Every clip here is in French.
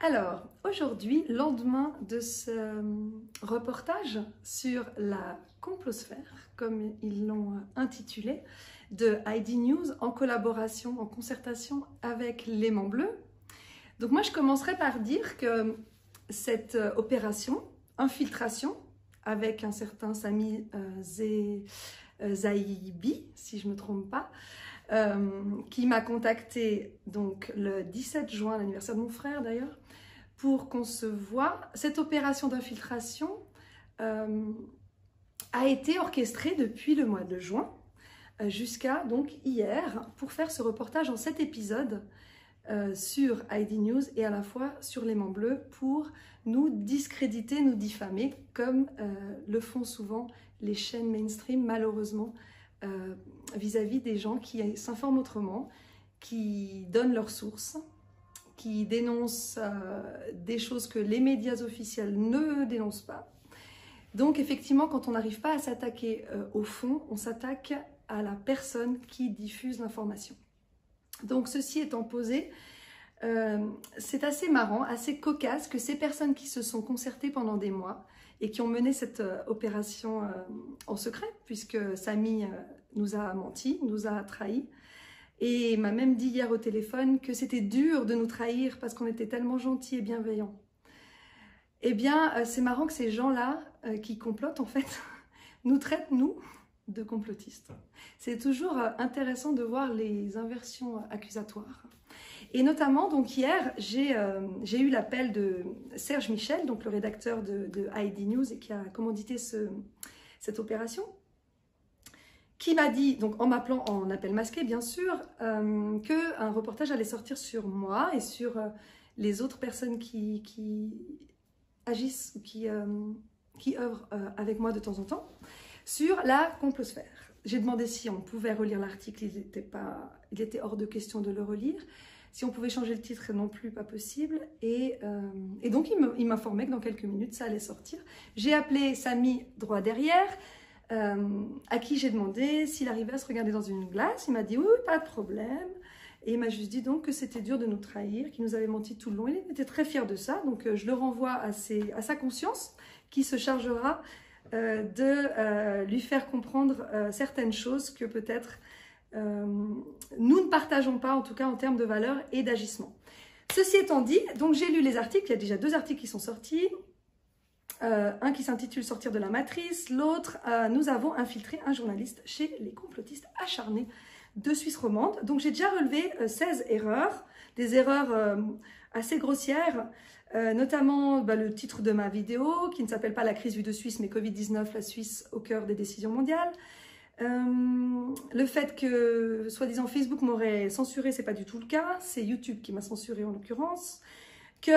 Alors, aujourd'hui, lendemain de ce reportage sur la complosphère, comme ils l'ont intitulé, de ID News en collaboration, en concertation avec l'Aimant Bleu. Donc moi, je commencerai par dire que cette opération, infiltration, avec un certain Sami Zaïbi, si je ne me trompe pas, qui m'a contacté donc le 17 juin, l'anniversaire de mon frère d'ailleurs, pour qu'on se voie. Cette opération d'infiltration a été orchestrée depuis le mois de juin jusqu'à donc hier pour faire ce reportage en 7 épisodes sur ID News et à la fois sur l'Aimant Bleu pour nous discréditer, nous diffamer comme le font souvent les chaînes mainstream malheureusement vis-à-vis des gens qui s'informent autrement, qui donnent leurs sources, qui dénoncent des choses que les médias officiels ne dénoncent pas. Donc effectivement, quand on n'arrive pas à s'attaquer au fond, on s'attaque à la personne qui diffuse l'information. Donc ceci étant posé, c'est assez marrant, assez cocasse que ces personnes qui se sont concertées pendant des mois et qui ont mené cette opération en secret, puisque Sami nous a menti, nous a trahis, et m'a même dit hier au téléphone que c'était dur de nous trahir parce qu'on était tellement gentils et bienveillants. Eh bien, c'est marrant que ces gens-là qui complotent, en fait, nous traitent, nous, de complotistes. C'est toujours intéressant de voir les inversions accusatoires. Et notamment, donc hier, j'ai eu l'appel de Serge Michel, donc le rédacteur de ID News et qui a commandité cette opération, qui m'a dit, donc en m'appelant en appel masqué bien sûr, qu'un reportage allait sortir sur moi et sur les autres personnes qui agissent, qui œuvrent avec moi de temps en temps, sur la complosphère. J'ai demandé si on pouvait relire l'article, il était hors de question de le relire. Si on pouvait changer le titre, non plus, pas possible. Et donc, il m'informait que dans quelques minutes, ça allait sortir. J'ai appelé Sami droit derrière, à qui j'ai demandé s'il arrivait à se regarder dans une glace. Il m'a dit oui, pas de problème. Et il m'a juste dit donc que c'était dur de nous trahir, qu'il nous avait menti tout le long. Il était très fier de ça. Donc, je le renvoie à sa conscience, qui se chargera de lui faire comprendre certaines choses que peut-être nous ne partageons pas, en tout cas en termes de valeurs et d'agissement. Ceci étant dit, donc j'ai lu les articles, il y a déjà 2 articles qui sont sortis, un qui s'intitule « Sortir de la matrice », l'autre « Nous avons infiltré un journaliste chez les complotistes acharnés de Suisse romande ». Donc j'ai déjà relevé 16 erreurs, des erreurs assez grossières, notamment le titre de ma vidéo qui ne s'appelle pas « La crise vue de Suisse » mais « Covid-19, la Suisse au cœur des décisions mondiales ». Le fait que, soi-disant, Facebook m'aurait censuré, c'est pas du tout le cas, c'est YouTube qui m'a censuré en l'occurrence, que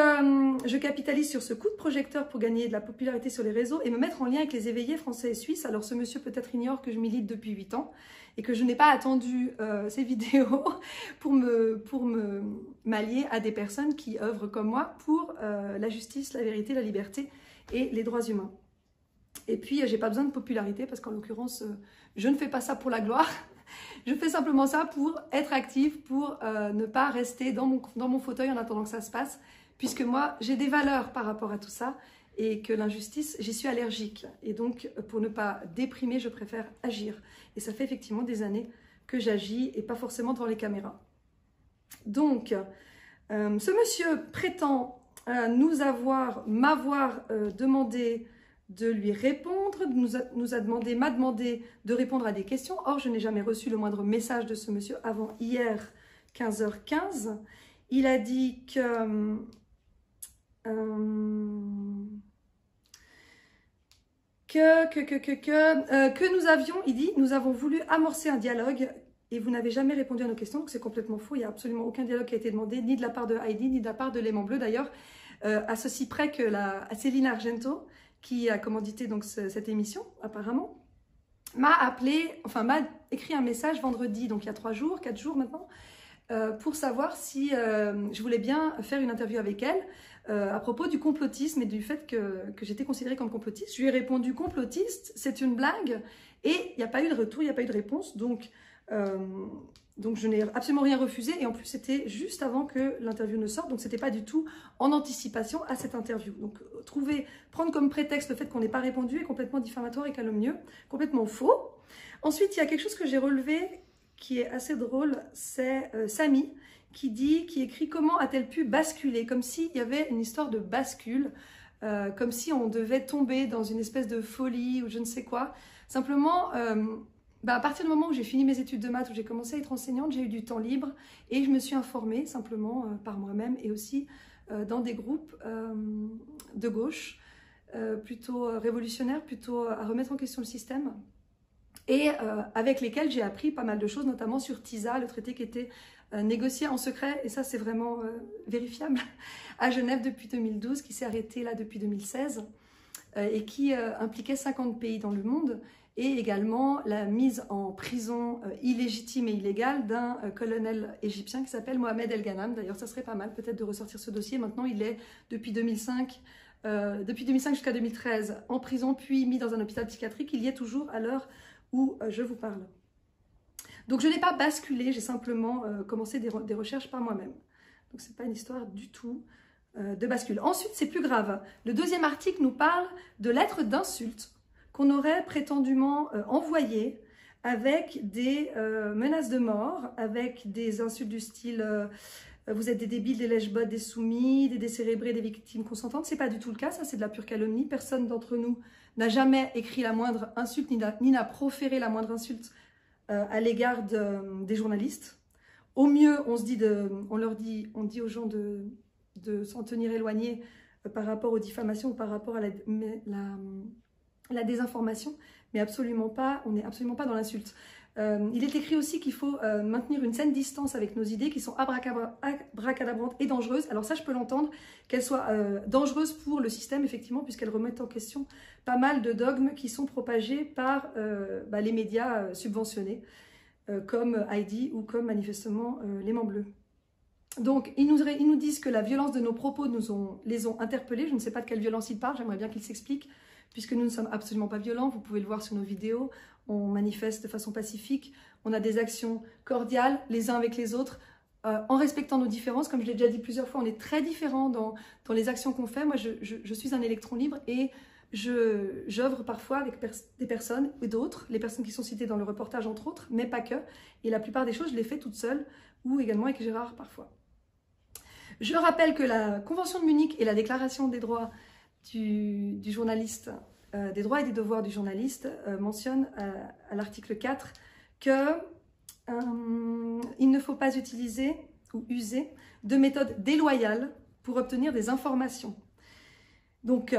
je capitalise sur ce coup de projecteur pour gagner de la popularité sur les réseaux et me mettre en lien avec les éveillés français et suisses. Alors ce monsieur peut-être ignore que je milite depuis 8 ans et que je n'ai pas attendu ces vidéos pour me m'allier à des personnes qui œuvrent comme moi pour la justice, la vérité, la liberté et les droits humains. Et puis, j'ai pas besoin de popularité parce qu'en l'occurrence, je ne fais pas ça pour la gloire. Je fais simplement ça pour être active, pour ne pas rester dans mon fauteuil en attendant que ça se passe. Puisque moi, j'ai des valeurs par rapport à tout ça et que l'injustice, j'y suis allergique. Et donc, pour ne pas déprimer, je préfère agir. Et ça fait effectivement des années que j'agis et pas forcément devant les caméras. Donc, ce monsieur prétend m'avoir demandé de lui répondre, m'a demandé de répondre à des questions. Or, je n'ai jamais reçu le moindre message de ce monsieur avant hier, 15h15. Il a dit que nous avions, il dit, nous avons voulu amorcer un dialogue et vous n'avez jamais répondu à nos questions, donc c'est complètement faux. Il n'y a absolument aucun dialogue qui a été demandé, ni de la part de Heidi, ni de la part de l'Aimant Bleu d'ailleurs, à ceci près que Céline Argento, qui a commandité donc cette émission, apparemment, m'a écrit un message vendredi, donc il y a 3 jours, 4 jours maintenant, pour savoir si je voulais bien faire une interview avec elle à propos du complotisme et du fait que j'étais considérée comme complotiste. Je lui ai répondu complotiste, c'est une blague, et il n'y a pas eu de retour, il n'y a pas eu de réponse, donc Donc je n'ai absolument rien refusé et en plus c'était juste avant que l'interview ne sorte, donc c'était pas du tout en anticipation à cette interview. Donc prendre comme prétexte le fait qu'on n'ait pas répondu est complètement diffamatoire et calomnieux, complètement faux. Ensuite il y a quelque chose que j'ai relevé qui est assez drôle, c'est Samy qui écrit comment a-t-elle pu basculer, comme s'il y avait une histoire de bascule, comme si on devait tomber dans une espèce de folie ou je ne sais quoi. Simplement, à partir du moment où j'ai fini mes études de maths, où j'ai commencé à être enseignante, j'ai eu du temps libre et je me suis informée simplement par moi-même et aussi dans des groupes de gauche, plutôt révolutionnaires, plutôt à remettre en question le système et avec lesquels j'ai appris pas mal de choses, notamment sur TISA, le traité qui était négocié en secret, et ça c'est vraiment vérifiable, à Genève depuis 2012, qui s'est arrêté là depuis 2016 et qui impliquait 50 pays dans le monde, et également la mise en prison illégitime et illégale d'un colonel égyptien qui s'appelle Mohamed El Ghanam. D'ailleurs, ça serait pas mal peut-être de ressortir ce dossier. Maintenant, il est depuis 2005 jusqu'à 2013 en prison, puis mis dans un hôpital psychiatrique. Il y est toujours à l'heure où je vous parle. Donc, je n'ai pas basculé, j'ai simplement commencé des recherches par moi-même. Donc, ce n'est pas une histoire du tout de bascule. Ensuite, c'est plus grave. Le deuxième article nous parle de lettres d'insultes qu'on aurait prétendument envoyées avec des menaces de mort, avec des insultes du style vous êtes des débiles, des lèche-bottes, des soumis, des décérébrés, des victimes consentantes. C'est pas du tout le cas, ça c'est de la pure calomnie. Personne d'entre nous n'a jamais écrit la moindre insulte, ni n'a proféré la moindre insulte à l'égard des journalistes. Au mieux, on dit aux gens de s'en tenir éloignés par rapport aux diffamations ou par rapport à la désinformation, mais absolument pas, on n'est absolument pas dans l'insulte. Il est écrit aussi qu'il faut maintenir une saine distance avec nos idées qui sont abracadabrantes et dangereuses. Alors ça, je peux l'entendre, qu'elles soient dangereuses pour le système, effectivement, puisqu'elles remettent en question pas mal de dogmes qui sont propagés par les médias subventionnés, comme Heidi ou comme manifestement l'Aimant Bleu. Donc, ils nous disent que la violence de nos propos les ont interpellés. Je ne sais pas de quelle violence ils parlent, j'aimerais bien qu'ils s'expliquent, puisque nous ne sommes absolument pas violents. Vous pouvez le voir sur nos vidéos, on manifeste de façon pacifique, on a des actions cordiales les uns avec les autres, en respectant nos différences. Comme je l'ai déjà dit plusieurs fois, on est très différents dans les actions qu'on fait. Moi, je suis un électron libre et j'œuvre parfois avec des personnes et d'autres, les personnes qui sont citées dans le reportage entre autres, mais pas que. Et la plupart des choses, je les fais toute seule ou également avec Gérard parfois. Je rappelle que la Convention de Munich et la Déclaration des droits du journaliste, des droits et des devoirs du journaliste mentionnent à l'article 4 qu'il ne faut pas utiliser ou user de méthodes déloyales pour obtenir des informations. Donc,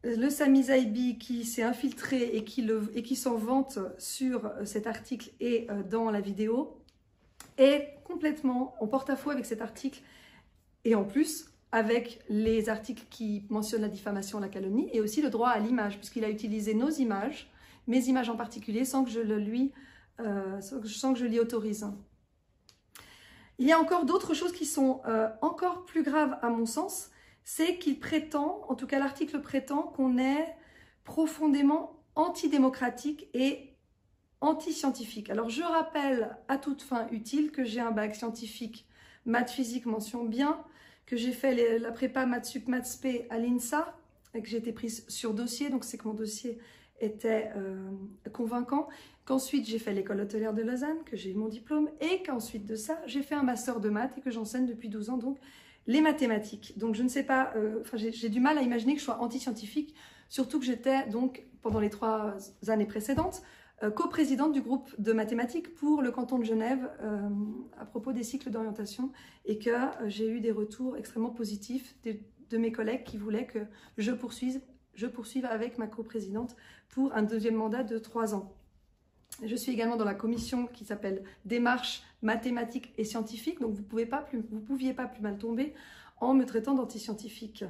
le Samy Zaibi qui s'est infiltré et qui s'en vante sur cet article et dans la vidéo est complètement en porte-à-faux avec cet article et en plus avec les articles qui mentionnent la diffamation, la calomnie et aussi le droit à l'image, puisqu'il a utilisé nos images, mes images en particulier, sans que je l'y autorise. Il y a encore d'autres choses qui sont encore plus graves à mon sens, c'est qu'il prétend, en tout cas l'article prétend, qu'on est profondément antidémocratique et anti-scientifique. Alors je rappelle à toute fin utile que j'ai un bac scientifique, maths physique, mention bien, que j'ai fait la prépa maths sup maths spé à l'INSA, et que j'ai été prise sur dossier, donc c'est que mon dossier était convaincant, qu'ensuite j'ai fait l'école hôtelière de Lausanne, que j'ai eu mon diplôme, et qu'ensuite de ça, j'ai fait un master de maths et que j'enseigne depuis 12 ans, donc les mathématiques. Donc je ne sais pas, j'ai du mal à imaginer que je sois anti-scientifique, surtout que j'étais donc, pendant les 3 années précédentes, coprésidente du groupe de mathématiques pour le canton de Genève à propos des cycles d'orientation et que j'ai eu des retours extrêmement positifs de mes collègues qui voulaient que je poursuive avec ma coprésidente pour un deuxième mandat de 3 ans. Je suis également dans la commission qui s'appelle Démarche mathématiques et scientifiques, donc vous ne pouviez pas plus mal tomber en me traitant d'anti-scientifique.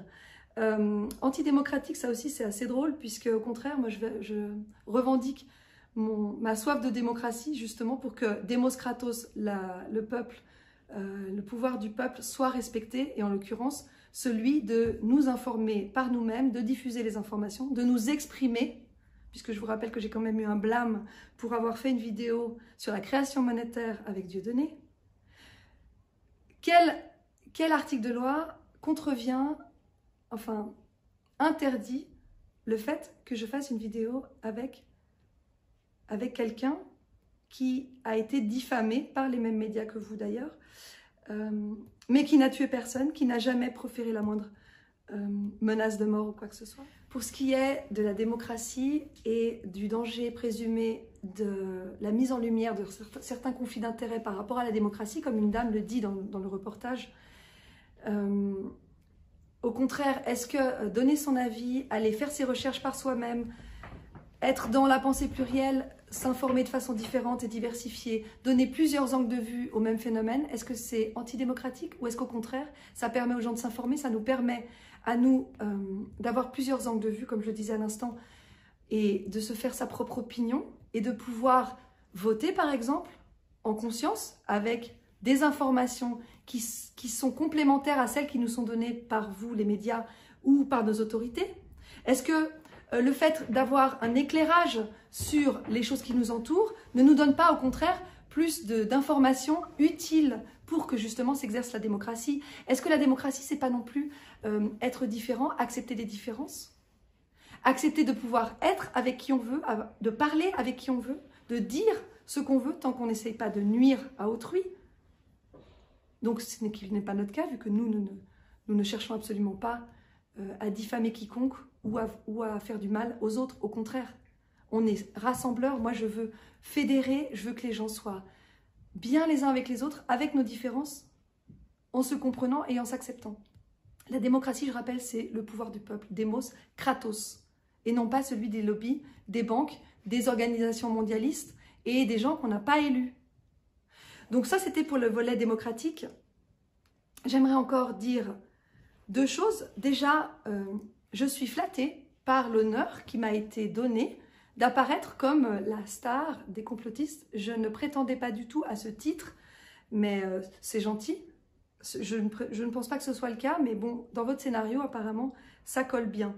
Antidémocratique, ça aussi c'est assez drôle, puisque au contraire, moi je revendique ma soif de démocratie justement pour que Demos Kratos, le peuple, le pouvoir du peuple soit respecté, et en l'occurrence celui de nous informer par nous-mêmes, de diffuser les informations, de nous exprimer puisque je vous rappelle que j'ai quand même eu un blâme pour avoir fait une vidéo sur la création monétaire avec Dieudonné. Quel article de loi contrevient, enfin, interdit le fait que je fasse une vidéo avec quelqu'un qui a été diffamé par les mêmes médias que vous d'ailleurs, mais qui n'a tué personne, qui n'a jamais proféré la moindre menace de mort ou quoi que ce soit. Pour ce qui est de la démocratie et du danger présumé de la mise en lumière de certains conflits d'intérêts par rapport à la démocratie, comme une dame le dit dans le reportage, au contraire, est-ce que donner son avis, aller faire ses recherches par soi-même, être dans la pensée plurielle, s'informer de façon différente et diversifiée, donner plusieurs angles de vue au même phénomène, est-ce que c'est antidémocratique ou est-ce qu'au contraire, ça permet aux gens de s'informer, ça nous permet à nous d'avoir plusieurs angles de vue, comme je le disais à l'instant, et de se faire sa propre opinion et de pouvoir voter, par exemple, en conscience, avec des informations qui sont complémentaires à celles qui nous sont données par vous, les médias, ou par nos autorités? Est-ce que le fait d'avoir un éclairage sur les choses qui nous entourent ne nous donne pas, au contraire, plus d'informations utiles pour que justement s'exerce la démocratie? Est-ce que la démocratie, c'est pas non plus être différent, accepter les différences, accepter de pouvoir être avec qui on veut, de parler avec qui on veut, de dire ce qu'on veut tant qu'on n'essaye pas de nuire à autrui? Donc ce n'est pas notre cas, vu que nous ne cherchons absolument pas à diffamer quiconque ou à faire du mal aux autres. Au contraire, on est rassembleurs. Moi, je veux fédérer, je veux que les gens soient bien les uns avec les autres, avec nos différences, en se comprenant et en s'acceptant. La démocratie, je rappelle, c'est le pouvoir du peuple, démos, kratos, et non pas celui des lobbies, des banques, des organisations mondialistes et des gens qu'on n'a pas élus. Donc ça, c'était pour le volet démocratique. J'aimerais encore dire deux choses. Déjà, je suis flattée par l'honneur qui m'a été donné d'apparaître comme la star des complotistes. Je ne prétendais pas du tout à ce titre, mais c'est gentil. Je ne pense pas que ce soit le cas, mais bon, dans votre scénario, apparemment, ça colle bien.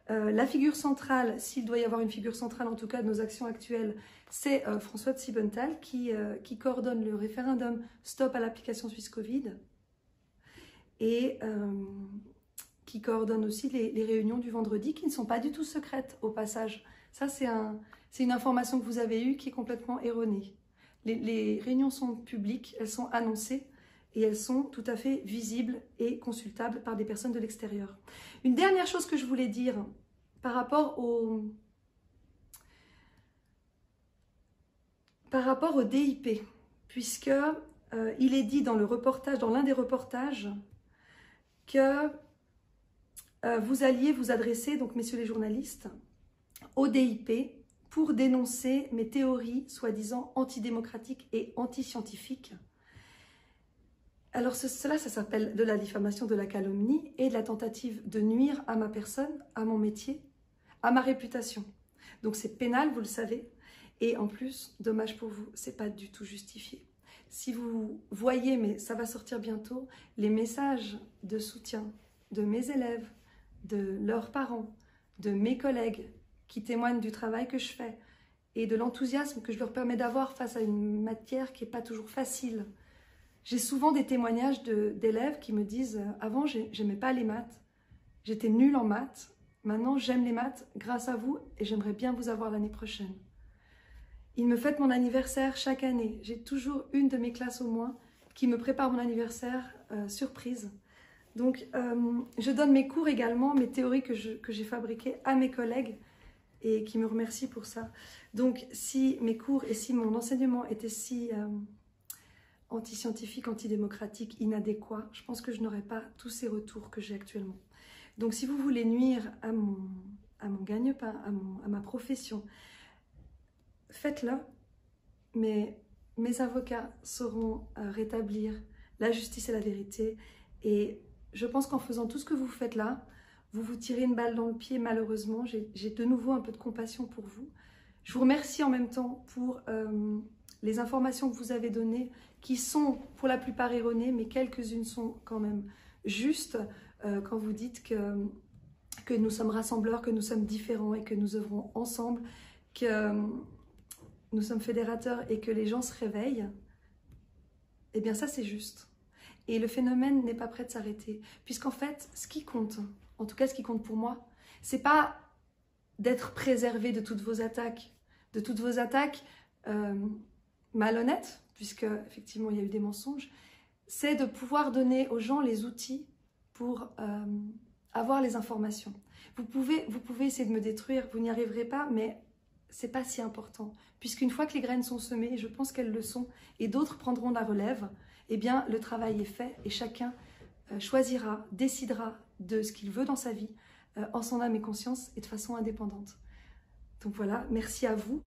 La figure centrale, s'il doit y avoir une figure centrale, en tout cas de nos actions actuelles, c'est François de Siebenthal qui coordonne le référendum Stop à l'application Suisse Covid et qui coordonne aussi les réunions du vendredi qui ne sont pas du tout secrètes au passage. Ça, c'est une information que vous avez eue qui est complètement erronée. Les réunions sont publiques, elles sont annoncées et elles sont tout à fait visibles et consultables par des personnes de l'extérieur. Une dernière chose que je voulais dire par rapport au DIP, puisque il est dit dans le reportage, dans l'un des reportages, que vous alliez vous adresser, donc messieurs les journalistes, au DIP pour dénoncer mes théories soi-disant antidémocratiques et antiscientifiques. Alors cela, ça s'appelle de la diffamation, de la calomnie et de la tentative de nuire à ma personne, à mon métier, à ma réputation. Donc c'est pénal, vous le savez. Et en plus, dommage pour vous, c'est pas du tout justifié. Si vous voyez, mais ça va sortir bientôt, les messages de soutien de mes élèves, de leurs parents, de mes collègues qui témoignent du travail que je fais et de l'enthousiasme que je leur permets d'avoir face à une matière qui n'est pas toujours facile. J'ai souvent des témoignages d'élèves qui me disent « Avant, j'aimais pas les maths, j'étais nulle en maths, maintenant j'aime les maths grâce à vous et j'aimerais bien vous avoir l'année prochaine. » Ils me fêtent mon anniversaire chaque année. J'ai toujours une de mes classes au moins qui me prépare mon anniversaire surprise. Donc, je donne mes cours également, mes théories que j'ai fabriquées à mes collègues et qui me remercient pour ça. Donc, si mes cours et si mon enseignement était si antiscientifique, antidémocratique, inadéquat, je pense que je n'aurais pas tous ces retours que j'ai actuellement. Donc, si vous voulez nuire à mon gagne-pain, à ma profession, faites-le, mais mes avocats sauront rétablir la justice et la vérité. Et je pense qu'en faisant tout ce que vous faites là, vous vous tirez une balle dans le pied, malheureusement. J'ai de nouveau un peu de compassion pour vous. Je vous remercie en même temps pour les informations que vous avez données, qui sont pour la plupart erronées, mais quelques-unes sont quand même justes, quand vous dites que que nous sommes rassembleurs, que nous sommes différents et que nous œuvrons ensemble, que nous sommes fédérateurs et que les gens se réveillent, eh bien ça c'est juste. Et le phénomène n'est pas prêt de s'arrêter. Puisqu'en fait, ce qui compte, en tout cas ce qui compte pour moi, c'est pas d'être préservé de toutes vos attaques, malhonnêtes, puisque effectivement il y a eu des mensonges, c'est de pouvoir donner aux gens les outils pour avoir les informations. Vous pouvez essayer de me détruire, vous n'y arriverez pas, mais c'est pas si important. Puisqu'une fois que les graines sont semées, et je pense qu'elles le sont, et d'autres prendront la relève, eh bien le travail est fait et chacun choisira, décidera de ce qu'il veut dans sa vie, en son âme et conscience et de façon indépendante. Donc voilà, merci à vous.